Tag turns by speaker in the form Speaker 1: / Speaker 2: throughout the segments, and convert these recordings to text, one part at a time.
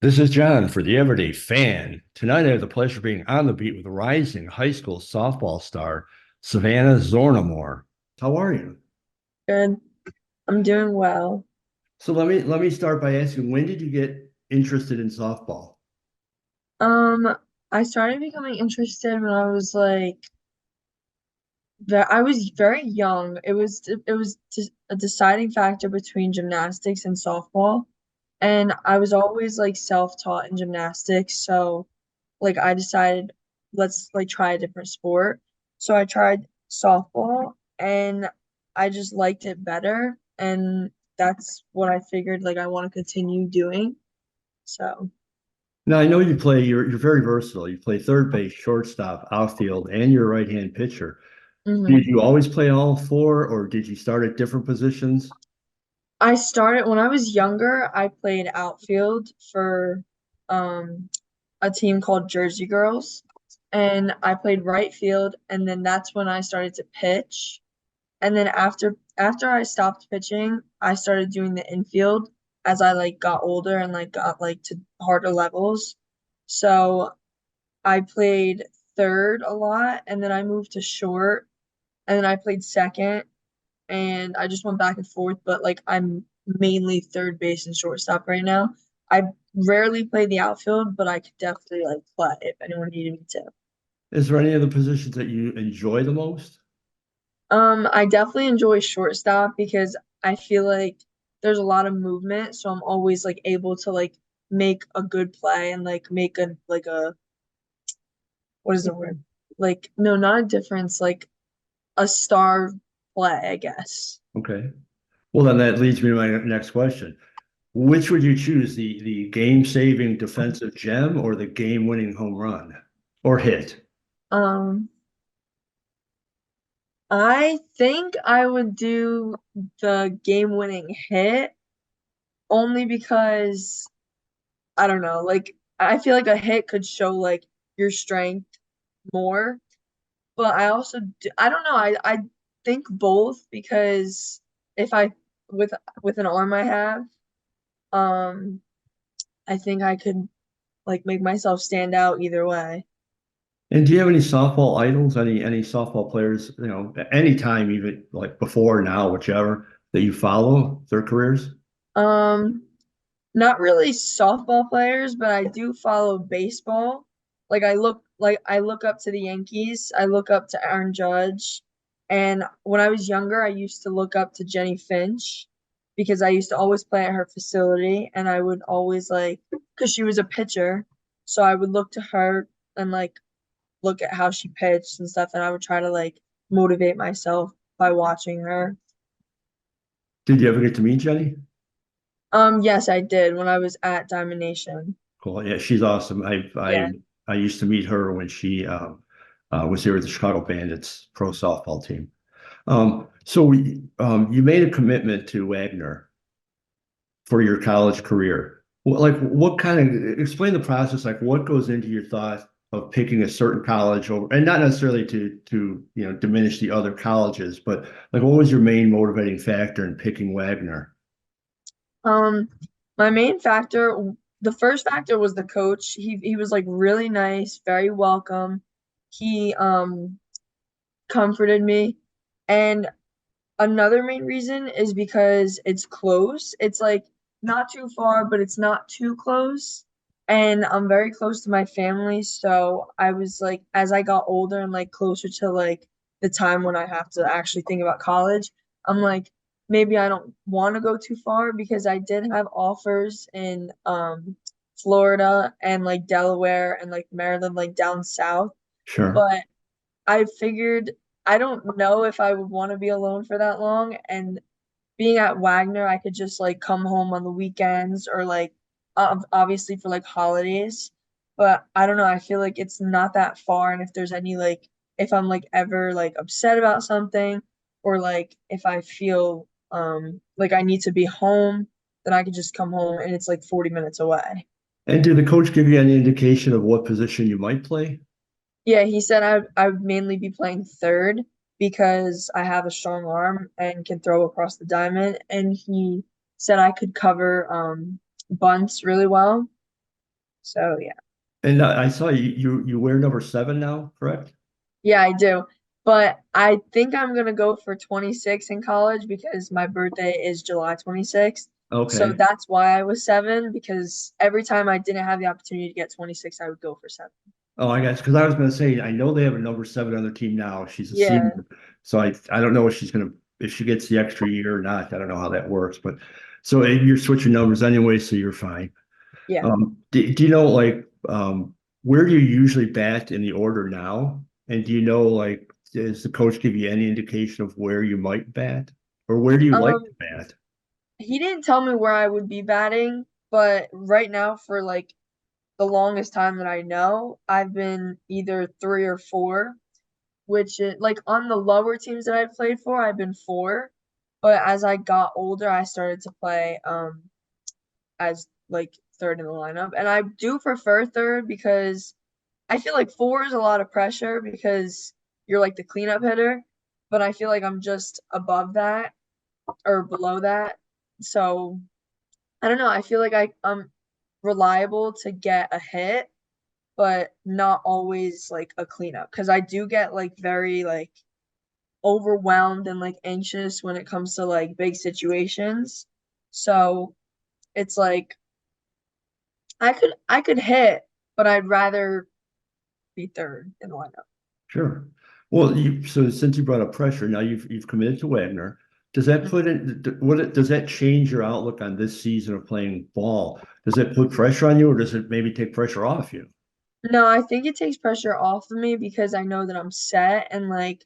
Speaker 1: This is John for the Everyday Fan. Tonight I have the pleasure of being on the beat with rising high school softball star Savannah Czornomor. How are you?
Speaker 2: Good. I'm doing well.
Speaker 1: So let me start by asking, when did you get interested in softball?
Speaker 2: Um, I started becoming interested when I was I was very young. It was just a deciding factor between gymnastics and softball, and I was always like self-taught in gymnastics, so like I decided let's like try a different sport. So I tried softball and I just liked it better, and that's what I figured like I want to continue doing. So.
Speaker 1: Now I know you're very versatile. You play third base, shortstop, outfield, and you're a right-hand pitcher. Did
Speaker 2: Mhm.
Speaker 1: you always play all four, or did you start at different positions?
Speaker 2: I started when I was younger, I played outfield for um a team called Jersey Girls, and I played right field, and then that's when I started to pitch. And then after I stopped pitching, I started doing the infield as I like got older and like got like to harder levels. So I played third a lot, and then I moved to short, and then I played second, and I just went back and forth, but like I'm mainly third base and shortstop right now. I rarely play the outfield, but I could definitely like play if anyone needed me to.
Speaker 1: Is there any of the positions that you enjoy the most?
Speaker 2: I definitely enjoy shortstop because I feel like there's a lot of movement, so I'm always like able to like make a good play and like make a like a what is the word? Like no, not a difference, like a star play, I guess.
Speaker 1: Okay. Well, then that leads me to my next question. Which would you choose, the game-saving defensive gem or the game-winning home run or hit?
Speaker 2: Um, I think I would do the game-winning hit only because I don't know, like I feel like a hit could show like your strength more, but I don't know, I think both because if I with with an arm I have, um I think I could like make myself stand out either way.
Speaker 1: And do you have any softball idols, any softball players, anytime, even like before, now, whichever, that you follow their careers?
Speaker 2: Um Not really softball players, but I do follow baseball. I look up to the Yankees. I look up to Aaron Judge. And when I was younger, I used to look up to Jenny Finch because I used to always play at her facility and I would always like because she was a pitcher, so I would look to her and like look at how she pitched and stuff and I would try to like motivate myself by watching her.
Speaker 1: Did you ever get to meet Jenny?
Speaker 2: Yes, I did when I was at Diamond Nation.
Speaker 1: Cool. Yeah, she's awesome.
Speaker 2: Yeah.
Speaker 1: I used to meet her when she was here with the Chicago Bandits pro softball team. You made a commitment to Wagner for your college career. Like, what kind of explain the process? Like, what goes into your thought of picking a certain college over, and not necessarily to diminish the other colleges, but like, what was your main motivating factor in picking Wagner?
Speaker 2: Um, my main factor, the first factor was the coach. He was like really nice, very welcome. He comforted me. And another main reason is because it's close. It's like not too far, but it's not too close. And I'm very close to my family, so I was like as I got older and like closer to like the time when I have to actually think about college, I'm like maybe I don't want to go too far because I did have offers in Florida and like Delaware and like Maryland like down south,
Speaker 1: Sure.
Speaker 2: but I figured I don't know if I would want to be alone for that long. And being at Wagner, I could just like come home on the weekends or like obviously for like holidays. But I don't know. I feel like it's not that far. And if there's any like, if I'm like ever like upset about something or like if I feel like I need to be home, then I could just come home and it's like 40 minutes away.
Speaker 1: And did the coach give you any indication of what position you might play?
Speaker 2: Yeah, he said I would mainly be playing third because I have a strong arm and can throw across the diamond. And he said I could cover bunts really well. So yeah.
Speaker 1: And I saw you wear number 7 now, correct?
Speaker 2: Yeah, I do. But I think I'm gonna go for 26 in college because my birthday is July 26th. So
Speaker 1: Okay.
Speaker 2: that's why I was 7, because every time I didn't have the opportunity to get 26, I would go for 7.
Speaker 1: Oh, I guess because I was going to say I know they have a number 7 on their team now. She's a
Speaker 2: Yeah,
Speaker 1: senior, so I don't know if she's going to if she gets the extra year or not. I don't know how that works, but so you're switching numbers anyway, so you're fine.
Speaker 2: yeah.
Speaker 1: Do you know like where do you usually bat in the order now? And do you know like does the coach give you any indication of where you might bat or where do you like to
Speaker 2: Um,
Speaker 1: bat?
Speaker 2: he didn't tell me where I would be batting, but right now for like the longest time that I know, I've been either 3 or 4, which is like on the lower teams that I've played for, I've been 4. But as I got older, I started to play as like third in the lineup. And I do prefer third because I feel like 4 is a lot of pressure because you're like the cleanup hitter, but I feel like I'm just above that or below that. So I don't know. I feel like I'm reliable to get a hit, but not always like a cleanup because I do get like very like overwhelmed and like anxious when it comes to like big situations. So it's like I could hit, but I'd rather be third in the lineup.
Speaker 1: Sure. Well, you so since you brought up pressure, now you've committed to Wagner. Does that put in does that change your outlook on this season of playing ball? Does it put pressure on you, or does it maybe take pressure off you?
Speaker 2: No, I think it takes pressure off of me because I know that I'm set and like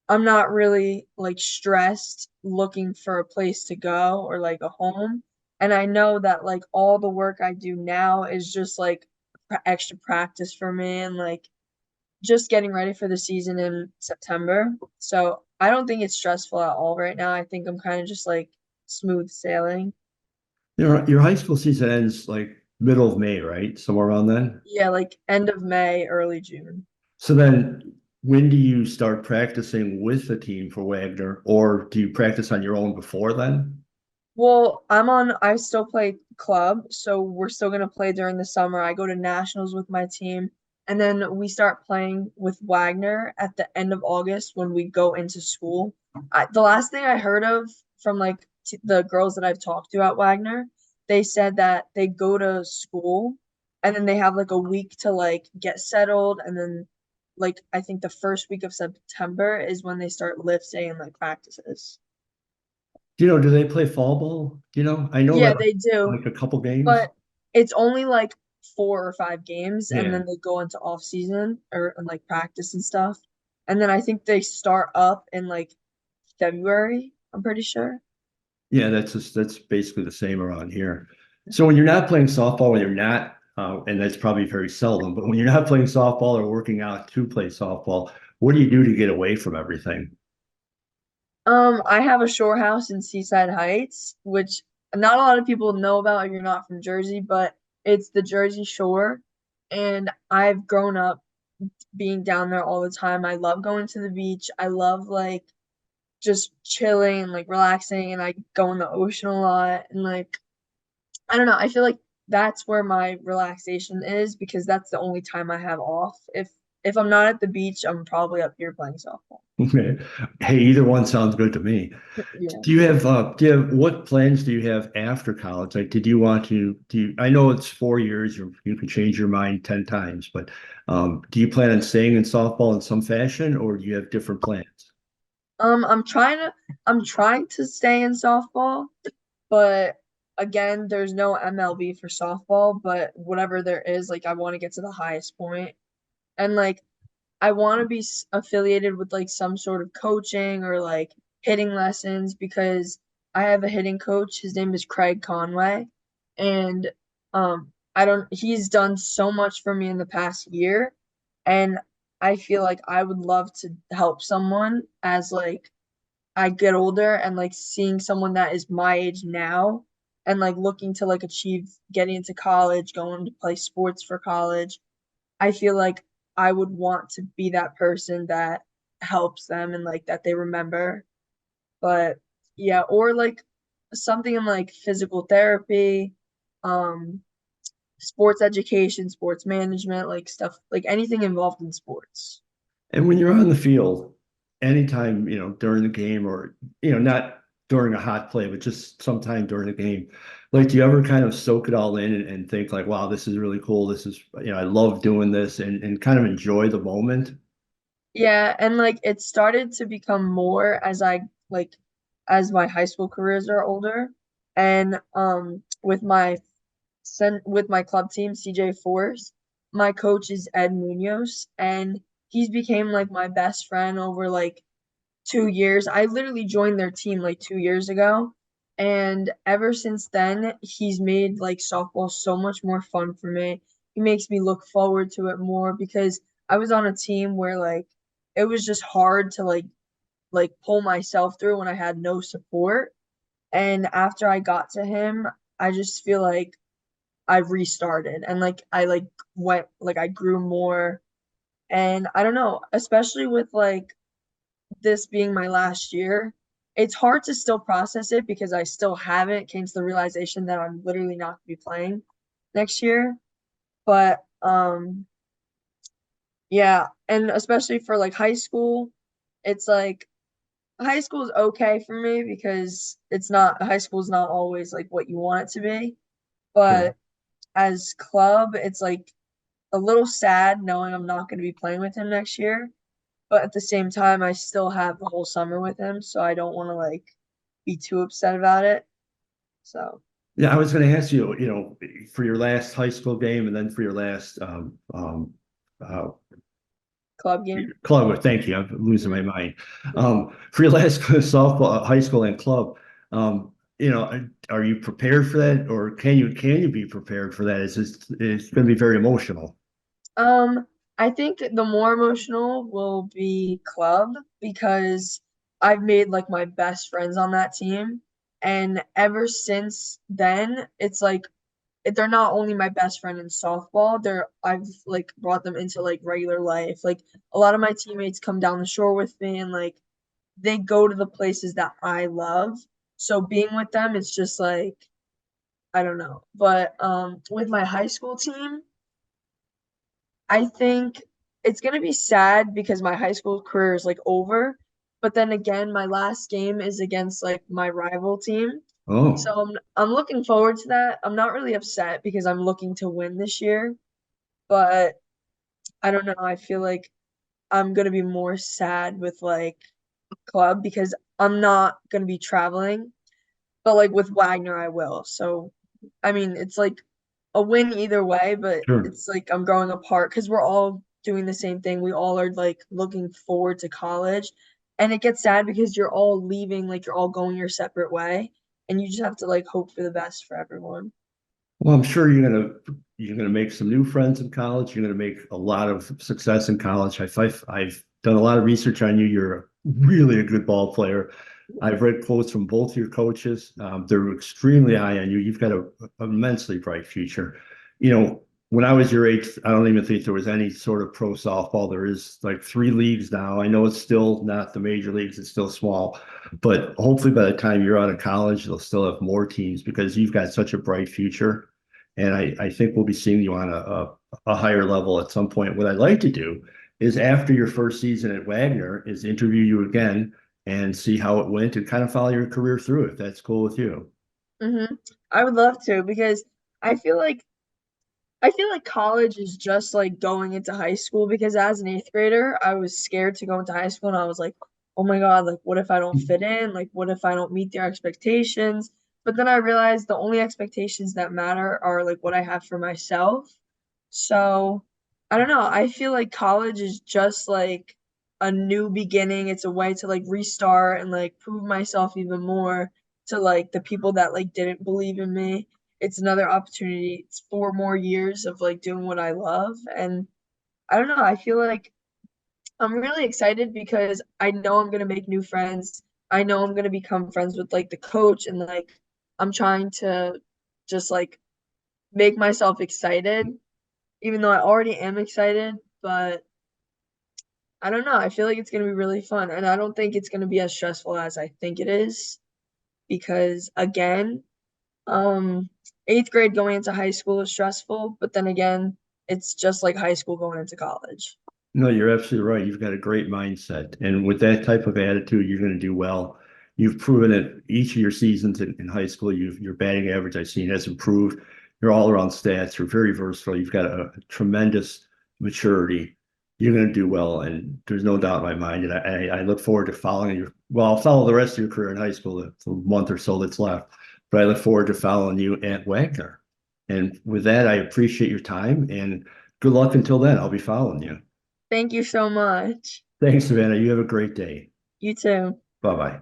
Speaker 2: I'm not really like stressed looking for a place to go or like a home. And I know that like all the work I do now is just like extra practice for me and like just getting ready for the season in September. So I don't think it's stressful at all right now. I think I'm kind of just like smooth sailing.
Speaker 1: Your high school season ends like middle of May, right? Somewhere around then.
Speaker 2: Yeah, like end of May, early June.
Speaker 1: So then when do you start practicing with the team for Wagner, or do you practice on your own before then?
Speaker 2: Well, I still play club, so we're still gonna play during the summer. I go to nationals with my team, and then we start playing with Wagner at the end of August when we go into school. The last thing I heard of from like t the girls that I've talked to at Wagner, they said that they go to school and then they have like a week to like get settled, and then like I think the first week of September is when they start lifting and like practices.
Speaker 1: Do they play fall ball? I know
Speaker 2: Yeah,
Speaker 1: that
Speaker 2: they do.
Speaker 1: like a couple games.
Speaker 2: But it's only like 4 or 5 games, and
Speaker 1: Yeah.
Speaker 2: then they go into off season or and, like practice and stuff. And then I think they start up in like February, I'm pretty sure.
Speaker 1: Yeah, that's basically the same around here. So when you're not playing softball, when you're not, and that's probably very seldom, but when you're not playing softball or working out to play softball, what do you do to get away from everything?
Speaker 2: I have a shore house in Seaside Heights, which not a lot of people know about if you're not from Jersey, but it's the Jersey Shore, and I've grown up being down there all the time. I love going to the beach. I love like just chilling and like relaxing, and I go in the ocean a lot and like I don't know. I feel like that's where my relaxation is because that's the only time I have off. If I'm not at the beach, I'm probably up here playing softball.
Speaker 1: Okay. Hey, either one sounds good to me.
Speaker 2: Yeah.
Speaker 1: What plans do you have after college? Like, did you want to, I know it's 4 years, you can change your mind 10 times, but do you plan on staying in softball in some fashion or do you have different plans?
Speaker 2: I'm trying to stay in softball, but again, there's no MLB for softball, but whatever there is, like I want to get to the highest point. And like I want to be affiliated with like some sort of coaching or like hitting lessons because I have a hitting coach. His name is Craig Conway, and I don't. He's done so much for me in the past year, and I feel like I would love to help someone as like I get older and like seeing someone that is my age now and like looking to like achieve getting into college, going to play sports for college. I feel like I would want to be that person that helps them and like that they remember. But yeah, or like something in like physical therapy, um, sports education, sports management, like stuff, like anything involved in sports.
Speaker 1: And when you're on the field, anytime, during the game or, not during a hot play, but just sometime during the game, like, do you ever kind of soak it all in and think like, wow, this is really cool. This is, I love doing this and kind of enjoy the moment?
Speaker 2: Yeah, and like it started to become more as I like as my high school careers are older. And with my club team, CJ Force, my coach is Ed Munoz, and he's became like my best friend over like 2 years. I literally joined their team like 2 years ago. And ever since then, he's made like softball so much more fun for me. He makes me look forward to it more because I was on a team where like it was just hard to like pull myself through when I had no support. And after I got to him, I just feel like I've restarted and like I like went like I grew more. And I don't know, especially with like this being my last year, it's hard to still process it because I still haven't came to the realization that I'm literally not going to be playing next year. But yeah, and especially for like high school, it's like high school is okay for me because it's not high school is not always like what you want it to be.
Speaker 1: Sure.
Speaker 2: But as club, it's like a little sad knowing I'm not going to be playing with him next year. But at the same time, I still have the whole summer with him, so I don't want to like be too upset about it. So,
Speaker 1: Yeah, I was going to ask you, for your last high school game and then for your last uh,
Speaker 2: club game.
Speaker 1: club. Thank you. I'm losing my
Speaker 2: Mhm.
Speaker 1: mind. For your last softball, high school and club, are you prepared for that, or can you be prepared for that? It's going to be very emotional.
Speaker 2: Um, I think the more emotional will be club because I've made like my best friends on that team. And ever since then, it's like they're not only my best friend in softball, I've like brought them into like regular life. Like a lot of my teammates come down the shore with me and like they go to the places that I love. So being with them, it's just like I don't know. But with my high school team, I think it's gonna be sad because my high school career is like over. But then again, my last game is against like my rival team. So
Speaker 1: Oh,
Speaker 2: I'm looking forward to that. I'm not really upset because I'm looking to win this year, but I don't know. I feel like I'm gonna be more sad with like club because I'm not gonna be traveling. But like with Wagner, I will. So, I mean, it's like a win either way, but
Speaker 1: sure.
Speaker 2: it's like I'm growing apart because we're all doing the same thing. We all are like looking forward to college. And it gets sad because you're all leaving, like you're all going your separate way. And you just have to like hope for the best for everyone.
Speaker 1: Well, I'm sure you're gonna make some new friends in college. You're gonna make a lot of success in college. I've done a lot of research on you. You're really a good ball player. I've read quotes from both your coaches. They're extremely high on you. You've got a immensely bright future. When I was your age, I don't even think there was any sort of pro softball. There is like three leagues now. I know it's still not the major leagues, it's still small, but hopefully by the time you're out of college, they'll still have more teams because you've got such a bright future. And I think we'll be seeing you on a higher level at some point. What I'd like to do is after your first season at Wagner is interview you again and see how it went and kind of follow your career through if that's cool with you.
Speaker 2: I would love to because I feel like I feel like college is just like going into high school because as an eighth grader, I was scared to go into high school and I was like, oh my God, like what if I don't fit in? Like what if I don't meet their expectations? But then I realized the only expectations that matter are like what I have for myself. So I don't know. I feel like college is just like a new beginning. It's a way to like restart and like prove myself even more to like the people that like didn't believe in me. It's another opportunity. It's 4 more years of like doing what I love. And I don't know. I feel like I'm really excited because I know I'm gonna make new friends. I know I'm gonna become friends with like the coach and like I'm trying to just like make myself excited even though I already am excited, but I don't know. I feel like it's gonna be really fun, and I don't think it's gonna be as stressful as I think it is because again, um, eighth grade going into high school is stressful, but then again, it's just like high school going into college.
Speaker 1: No, you're absolutely right. You've got a great mindset. And with that type of attitude, you're going to do well. You've proven it each of your seasons in high school. Your batting average I've seen has improved. Your all-around stats are very versatile. You've got a tremendous maturity. You're going to do well, and there's no doubt in my mind. And I look forward to following you. Well, I'll follow the rest of your career in high school, the month or so that's left. But I look forward to following you at Wagner. And with that, I appreciate your time and good luck until then. I'll be following you.
Speaker 2: Thank you so much.
Speaker 1: Thanks, Savannah. You have a great day.
Speaker 2: You too.
Speaker 1: Bye bye.